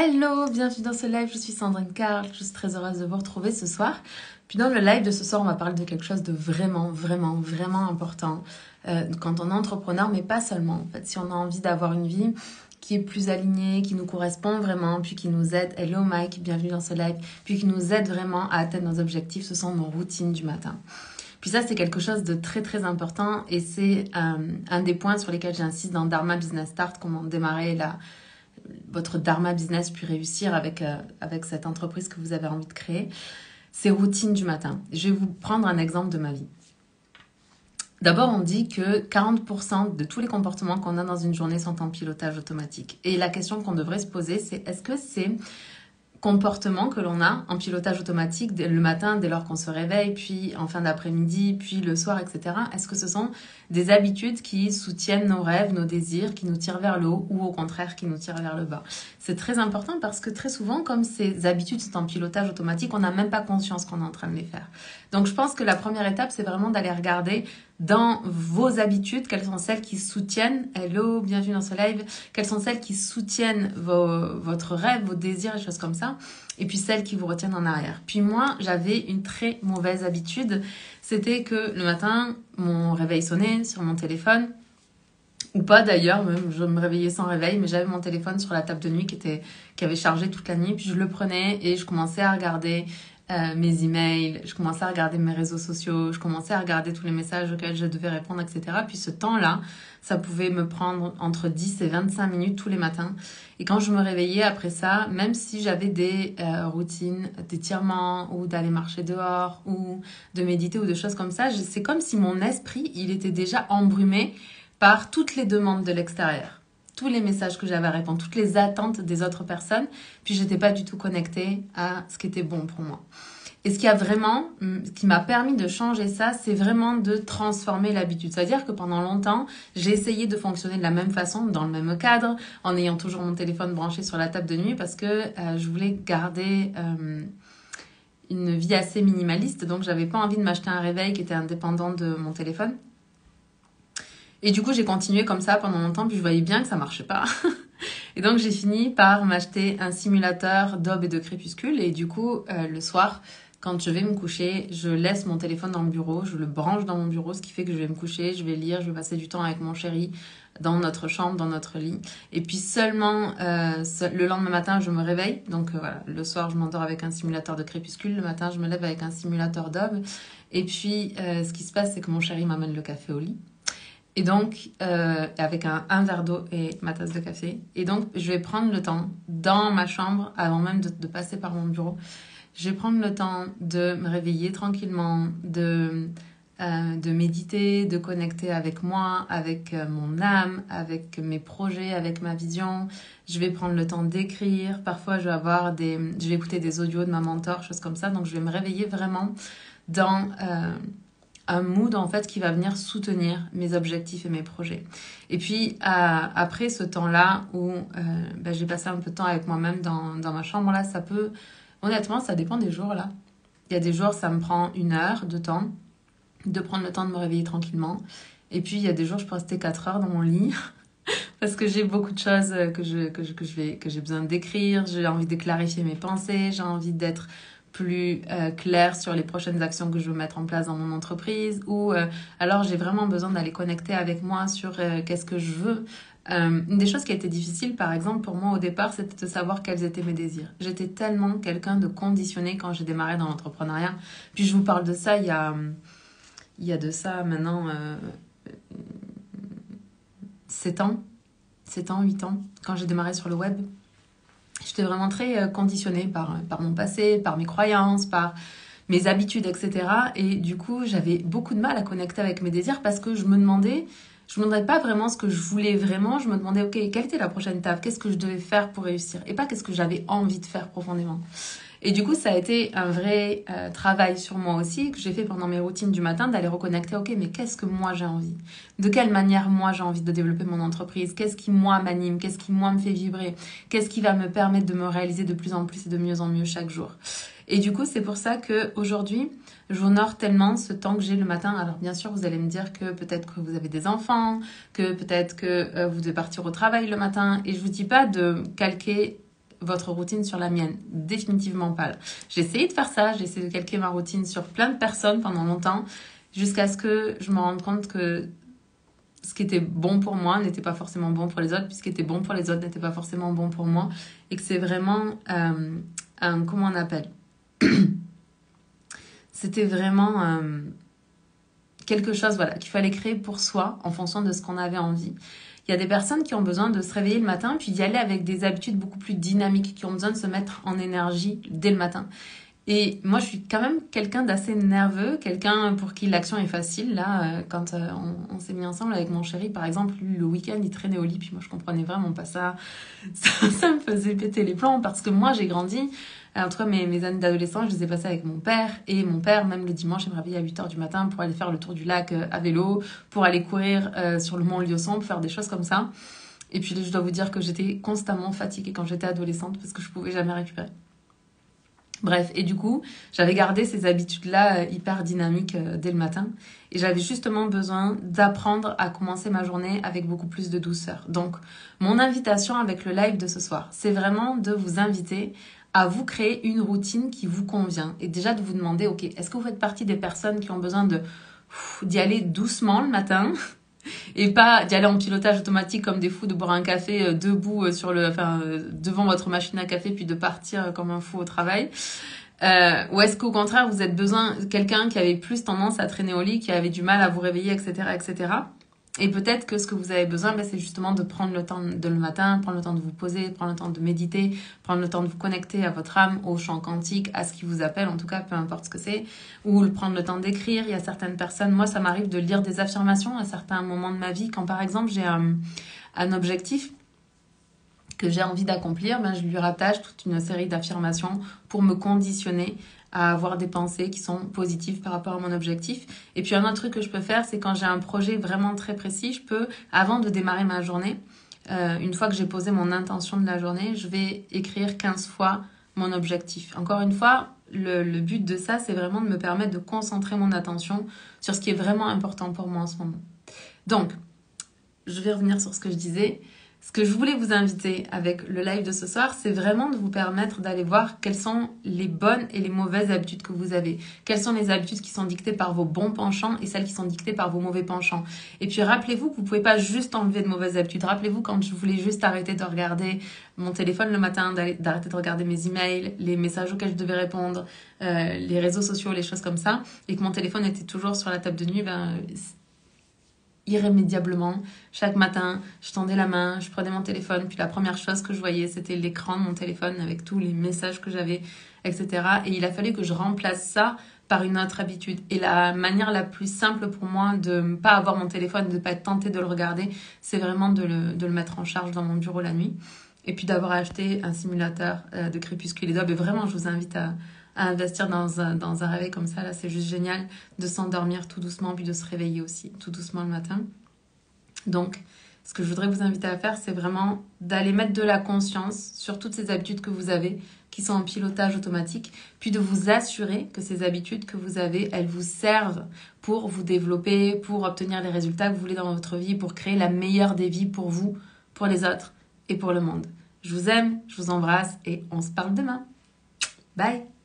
Hello, bienvenue dans ce live, je suis Sandrine Carl, je suis très heureuse de vous retrouver ce soir. Puis dans le live de ce soir, on va parler de quelque chose de vraiment important quand on est entrepreneur, mais pas seulement. En fait, si on a envie d'avoir une vie qui est plus alignée, qui nous correspond vraiment, puis qui nous aide, hello Mike, bienvenue dans ce live, puis qui nous aide vraiment à atteindre nos objectifs, ce sont nos routines du matin. Puis ça, c'est quelque chose de très important et c'est un des points sur lesquels j'insiste dans Dharma Business Start, comment démarrer votre Dharma Business puis réussir avec cette entreprise que vous avez envie de créer. Ces routines du matin. Je vais vous prendre un exemple de ma vie. D'abord, on dit que 40% de tous les comportements qu'on a dans une journée sont en pilotage automatique. Et la question qu'on devrait se poser, c'est est-ce que ces comportements que l'on a en pilotage automatique le matin, dès lors qu'on se réveille, puis en fin d'après-midi, puis le soir, etc., est-ce que ce sont des habitudes qui soutiennent nos rêves, nos désirs, qui nous tirent vers le haut ou au contraire qui nous tirent vers le bas? C'est très important parce que très souvent, comme ces habitudes sont en pilotage automatique, on n'a même pas conscience qu'on est en train de les faire. Donc je pense que la première étape, c'est vraiment d'aller regarder dans vos habitudes, quelles sont celles qui soutiennent, hello, bienvenue dans ce live, quelles sont celles qui soutiennent votre rêve, vos désirs et choses comme ça, et puis celles qui vous retiennent en arrière. Puis moi, j'avais une très mauvaise habitude, c'était que le matin, mon réveil sonnait sur mon téléphone, ou pas d'ailleurs, même je me réveillais sans réveil, mais j'avais mon téléphone sur la table de nuit qui avait chargé toute la nuit, puis je le prenais et je commençais à regarder mes emails, je commençais à regarder mes réseaux sociaux, je commençais à regarder tous les messages auxquels je devais répondre, etc. Puis ce temps-là, ça pouvait me prendre entre 10 et 25 minutes tous les matins. Et quand je me réveillais après ça, même si j'avais des routines d'étirement ou d'aller marcher dehors ou de méditer ou de choses comme ça, c'est comme si mon esprit, il était déjà embrumé par toutes les demandes de l'extérieur. Tous les messages que j'avais à répondre, toutes les attentes des autres personnes, puis j'étais pas du tout connectée à ce qui était bon pour moi. Et ce qui m'a permis de changer ça, c'est vraiment de transformer l'habitude. C'est-à-dire que pendant longtemps, j'ai essayé de fonctionner de la même façon, dans le même cadre, en ayant toujours mon téléphone branché sur la table de nuit parce que je voulais garder une vie assez minimaliste, donc j'avais pas envie de m'acheter un réveil qui était indépendant de mon téléphone. Et du coup, j'ai continué comme ça pendant longtemps, puis je voyais bien que ça marchait pas. Et donc, j'ai fini par m'acheter un simulateur d'aube et de crépuscule. Et du coup, le soir, quand je vais me coucher, je laisse mon téléphone dans le bureau, je le branche dans mon bureau, ce qui fait que je vais me coucher, je vais lire, je vais passer du temps avec mon chéri dans notre chambre, dans notre lit. Et puis seulement le lendemain matin, je me réveille. Donc voilà, le soir, je m'endors avec un simulateur de crépuscule. Le matin, je me lève avec un simulateur d'aube. Et puis, ce qui se passe, c'est que mon chéri m'amène le café au lit. Et donc, avec un verre d'eau et ma tasse de café. Et donc, je vais prendre le temps, dans ma chambre, avant même de passer par mon bureau, je vais prendre le temps de me réveiller tranquillement, de méditer, de connecter avec moi, avec mon âme, avec mes projets, avec ma vision. Je vais prendre le temps d'écrire. Parfois, je vais écouter des audios de ma mentor, choses comme ça. Donc, je vais me réveiller vraiment dans un mood en fait qui va venir soutenir mes objectifs et mes projets. Et puis après ce temps-là où j'ai passé un peu de temps avec moi-même dans ma chambre, là, honnêtement, ça dépend des jours là. Il y a des jours, ça me prend 1 heure de temps de prendre le temps de me réveiller tranquillement. Et puis il y a des jours, je peux rester 4 heures dans mon lit parce que j'ai beaucoup de choses que j'ai besoin d'écrire, j'ai envie de clarifier mes pensées, j'ai envie d'être plus clair sur les prochaines actions que je veux mettre en place dans mon entreprise ou alors j'ai vraiment besoin d'aller connecter avec moi sur qu'est-ce que je veux. Une des choses qui a été difficile, par exemple, pour moi au départ, c'était de savoir quels étaient mes désirs. J'étais tellement quelqu'un de conditionné quand j'ai démarré dans l'entrepreneuriat. Puis je vous parle de ça il y a de ça maintenant 7 ans, 8 ans, quand j'ai démarré sur le web. J'étais vraiment très conditionnée par mon passé, par mes croyances, par mes habitudes, etc. Et du coup, j'avais beaucoup de mal à connecter avec mes désirs parce que je me demandais pas vraiment ce que je voulais vraiment. Je me demandais, ok, quelle était la prochaine étape? Qu'est-ce que je devais faire pour réussir? Et pas qu'est-ce que j'avais envie de faire profondément. Et du coup, ça a été un vrai travail sur moi aussi, que j'ai fait pendant mes routines du matin, d'aller reconnecter, ok, mais qu'est-ce que moi j'ai envie? De quelle manière moi j'ai envie de développer mon entreprise? Qu'est-ce qui moi m'anime? Qu'est-ce qui moi me fait vibrer? Qu'est-ce qui va me permettre de me réaliser de plus en plus et de mieux en mieux chaque jour? Et du coup, c'est pour ça qu'aujourd'hui, j'honore tellement ce temps que j'ai le matin. Alors bien sûr, vous allez me dire que peut-être que vous avez des enfants, que peut-être que vous devez partir au travail le matin. Et je vous dis pas de calquer votre routine sur la mienne. Définitivement pas. J'ai essayé de faire ça, j'ai essayé de calquer ma routine sur plein de personnes pendant longtemps, jusqu'à ce que je me rende compte que ce qui était bon pour moi n'était pas forcément bon pour les autres, puis ce qui était bon pour les autres n'était pas forcément bon pour moi, et que c'est vraiment comment on appelle c'était vraiment quelque chose voilà, qu'il fallait créer pour soi en fonction de ce qu'on avait envie. Il y a des personnes qui ont besoin de se réveiller le matin puis d'y aller avec des habitudes beaucoup plus dynamiques, qui ont besoin de se mettre en énergie dès le matin. Et moi, je suis quand même quelqu'un d'assez nerveux, quelqu'un pour qui l'action est facile. Là, quand on s'est mis ensemble avec mon chéri, par exemple, lui, le week-end, il traînait au lit, puis moi, je comprenais vraiment pas ça. Ça me faisait péter les plombs, parce que moi, j'ai grandi. En tout cas, mes années d'adolescence, je les ai passées avec mon père. Et mon père, même le dimanche, il me réveillait à 8h du matin pour aller faire le tour du lac à vélo, pour aller courir sur le mont Lieuson, pour faire des choses comme ça. Et puis, je dois vous dire que j'étais constamment fatiguée quand j'étais adolescente, parce que je pouvais jamais récupérer. Bref, et du coup, j'avais gardé ces habitudes-là hyper dynamiques dès le matin. Et j'avais justement besoin d'apprendre à commencer ma journée avec beaucoup plus de douceur. Donc, mon invitation avec le live de ce soir, c'est vraiment de vous inviter à vous créer une routine qui vous convient. Et déjà de vous demander, ok, est-ce que vous faites partie des personnes qui ont besoin d'y aller doucement le matin et pas d'y aller en pilotage automatique comme des fous, de boire un café debout devant votre machine à café, puis de partir comme un fou au travail. Ou est-ce qu'au contraire, vous êtes besoin de quelqu'un qui avait plus tendance à traîner au lit, qui avait du mal à vous réveiller, etc., etc. Et peut-être que ce que vous avez besoin, c'est justement de prendre le temps de le matin, prendre le temps de vous poser, prendre le temps de méditer, prendre le temps de vous connecter à votre âme, au chant quantique, à ce qui vous appelle, en tout cas, peu importe ce que c'est, ou prendre le temps d'écrire. Il y a certaines personnes, moi, ça m'arrive de lire des affirmations à certains moments de ma vie, quand par exemple, j'ai un objectif que j'ai envie d'accomplir, je lui rattache toute une série d'affirmations pour me conditionner à avoir des pensées qui sont positives par rapport à mon objectif. Et puis un autre truc que je peux faire, c'est quand j'ai un projet vraiment très précis, je peux, avant de démarrer ma journée, une fois que j'ai posé mon intention de la journée, je vais écrire 15 fois mon objectif. Encore une fois, le but de ça, c'est vraiment de me permettre de concentrer mon attention sur ce qui est vraiment important pour moi en ce moment. Donc, je vais revenir sur ce que je disais. Ce que je voulais vous inviter avec le live de ce soir, c'est vraiment de vous permettre d'aller voir quelles sont les bonnes et les mauvaises habitudes que vous avez. Quelles sont les habitudes qui sont dictées par vos bons penchants et celles qui sont dictées par vos mauvais penchants. Et puis rappelez-vous que vous ne pouvez pas juste enlever de mauvaises habitudes. Rappelez-vous quand je voulais juste arrêter de regarder mon téléphone le matin, d'arrêter de regarder mes emails, les messages auxquels je devais répondre, les réseaux sociaux, les choses comme ça, et que mon téléphone était toujours sur la table de nuit, irrémédiablement, chaque matin, je tendais la main, je prenais mon téléphone, puis la première chose que je voyais, c'était l'écran de mon téléphone avec tous les messages que j'avais, etc. Et il a fallu que je remplace ça par une autre habitude. Et la manière la plus simple pour moi de ne pas avoir mon téléphone, de ne pas être tentée de le regarder, c'est vraiment de le mettre en charge dans mon bureau la nuit. Et puis d'avoir acheté un simulateur de crépuscule et d'aube. Et vraiment, je vous invite à investir dans un réveil comme ça. Là, c'est juste génial de s'endormir tout doucement, puis de se réveiller aussi tout doucement le matin. Donc, ce que je voudrais vous inviter à faire, c'est vraiment d'aller mettre de la conscience sur toutes ces habitudes que vous avez, qui sont en pilotage automatique, puis de vous assurer que ces habitudes que vous avez, elles vous servent pour vous développer, pour obtenir les résultats que vous voulez dans votre vie, pour créer la meilleure des vies pour vous, pour les autres et pour le monde. Je vous aime, je vous embrasse et on se parle demain. Bye!